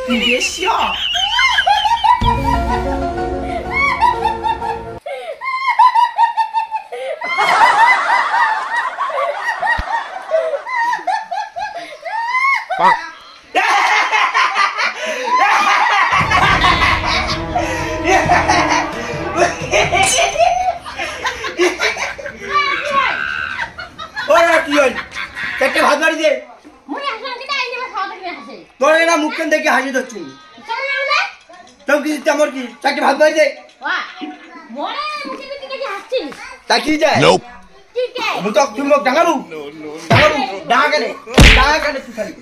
你别笑。ভাত বাড়ি দে তোর এরা মুখখান দেখে হাসি ধরছি তোর কি আমার কি চারটে ভাত বাড়ি দে তা কি যায় মুখ তুমি মুখ ডাঙাবু ডাঙা কেনে তুই খালি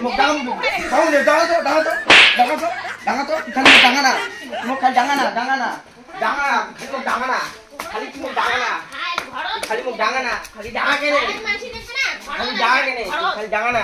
মুখ ডাঙাবু ডাঙা তো তুই খালি ডাঙা না মুখ খালি ডাঙা না খালি মুখ ডাঙা না খালি মুখ ডাঙা না খালি ডাঙা কেনে খালি ডাঙা না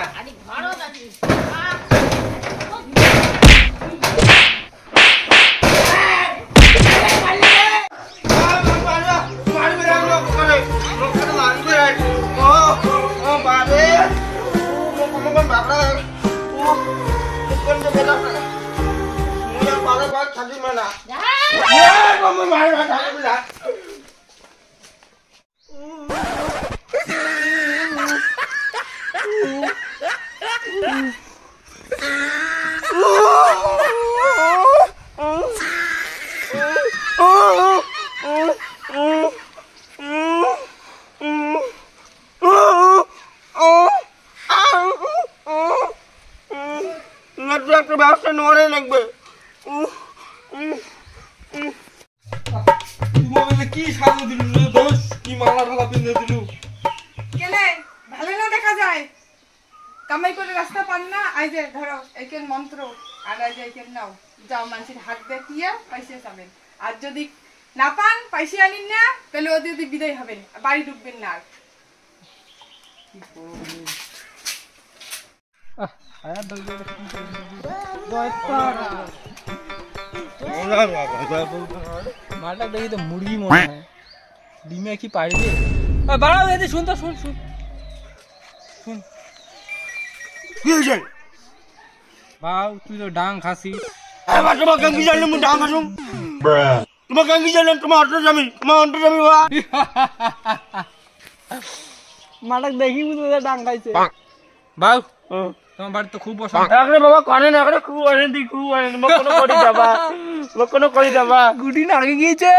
ব্যবস্থা নেওয়ারই লাগবে কি সাজু দিল দোষ কি মালা ঢালা পিন্ধে দিল কেনে ভালো না দেখা যায় কামাই করে রাস্তা পান না আই যে ধরো একের মন্ত্র আর আই যে একের নাও যাও মানুষের হাত দেখিয়ে পয়সা যাবেন আর যদি না পান পয়সা আনিন না তাহলে ওদের বিদায় হবেন বাড়ি ঢুকবেন না মালটা দেখি তো মুরগি মনে হয় ডিমে কি পারবে বাড়াও এতে শুন তো শুন কি হয়েছে বাউ তুই তো ডাং খাসিস তোমার গাঙ্গি জানলে মু ডাং খাসুম তোমার গাঙ্গি জানলে তোমার অন্তর্জামী মালটা দেখি বুঝতে ডাং খাইছে বাউ তোমার বাড়ি তো খুব বসন্ত একরে বাবা কানে না একরে খুব আনন্দি মকনো করি যাবা গুটি নাগে গিয়েছে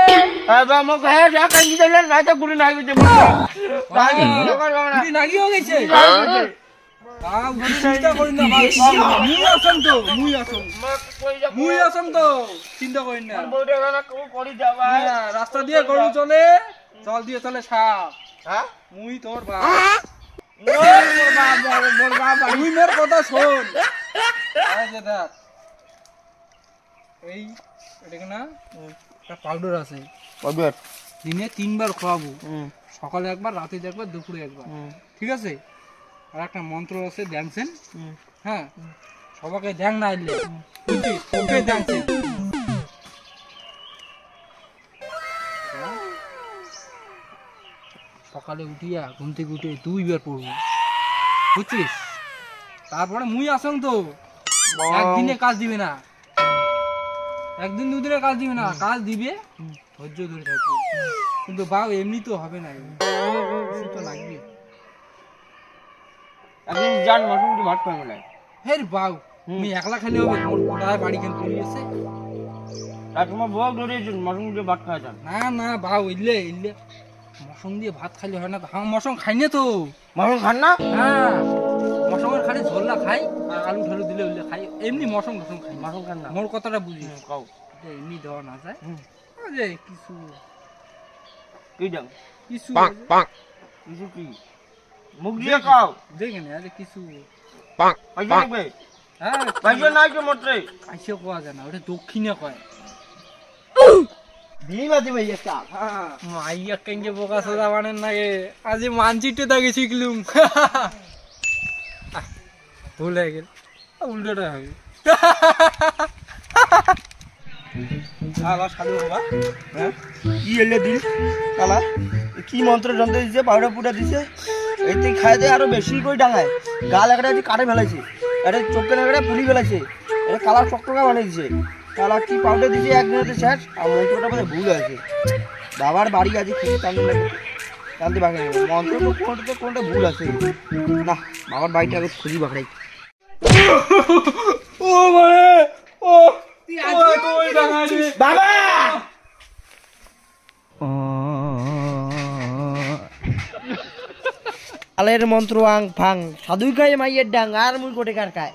বাবা মক হ্যাঁ যা গাঙ্গি জানলে না তো গুড়ি না গিয়েছে গুটি নাগি হয়ে গেছে চিন্তা করি না মুই আসম তো চিন্তা করি না রাস্তা দিয়ে গরু চলে জল দিয়ে চলে সাপ হ্যাঁ মুই তোর বাপ তুই মোর কথা শোন এই এটা না একটা পাউডার আছে দিনে 3 বার খাওয়াবো সকালে একবার রাতে একবার দুপুরে একবার ঠিক আছে আর একটা মন্ত্র আছে দেখছেন হ্যাঁ সবাইকে দেখ না আইলে ওকে দেখছেন সকালে উঠিয়া ঘুম থেকে উঠে 2 বার পড়বো বুঝছিস তারপরে মুই আসং তো একদিনে কাজ দিবে না একদিন দুদিনে কাজ দিবে না কাজ দিবে ধৈর্য ধরে থাকবে কিন্তু বাউ এমনি তো হবে না তো লাগবে একদিন জান মোটামুটি ভাত পাই বলে হে বাউ তুমি একলা খালি হবে মোর কোটায় বাড়ি কেন পড়ে আছে আর তোমার বউ ধরেছ মোটামুটি ভাত খাওয়া যান না বাউ ইল্লে মশং দিয়ে ভাত খাইলে হয় না তো হ্যাঁ মশং খাই না তো মশং খান না হ্যাঁ মশংয়ের খালি ঝোলটা খাই আর আলু ঠালু দিলে উল্লে খাই এমনি মশং খাই মশং খান না মোর কথাটা বুঝি কাও এমনি দেওয়া না যায় যে কিছু কি দাও কিছু কিছু কি মুখ দিয়ে খাও দেখেন আজ কিছু পয়সা লাগবে হ্যাঁ পয়সা নাই তো মোটরে পয়সা কোয়া যায় না ওটা দক্ষিণে কয় বিবাদি ভাই একটা মাইয়া কেঙ্গে বোকা সোজা বানেন নাকি আজ মানচিত্রে তাকে শিখলুম ভুল হয়ে গেল উল্টোটা হবে শালা সাধু বাবা হ্যাঁ কি এলে দিল শালা কি মন্ত্র যন্ত্র দিছে পাউডার পুডা দিছে এই তুই খাই দে আরো বেশি করে ডাঙায় গাল একটা কাটে ফেলাইছে আরে চোখে না পুলি ফেলাইছে আরে কালার চকচকা বানিয়ে দিছে শালা কি পাউডার দিছে একদিনেতে শেষ আর মন্ত্রটা বোধহয় ভুল আছে বাবার বাড়ি আছে খুশি টানতে লাগে টানতে বাকি মন্ত্র তো কোনটা ভুল আছে না বাবার বাড়িটা আগে খুঁজি বাকড়াই ও মানে ও তুই আজকে বাবা আলের মন্ত্র আং ফাং সাধুই খায় মাইয়ের ডাং আর মুই কোটে কার খায়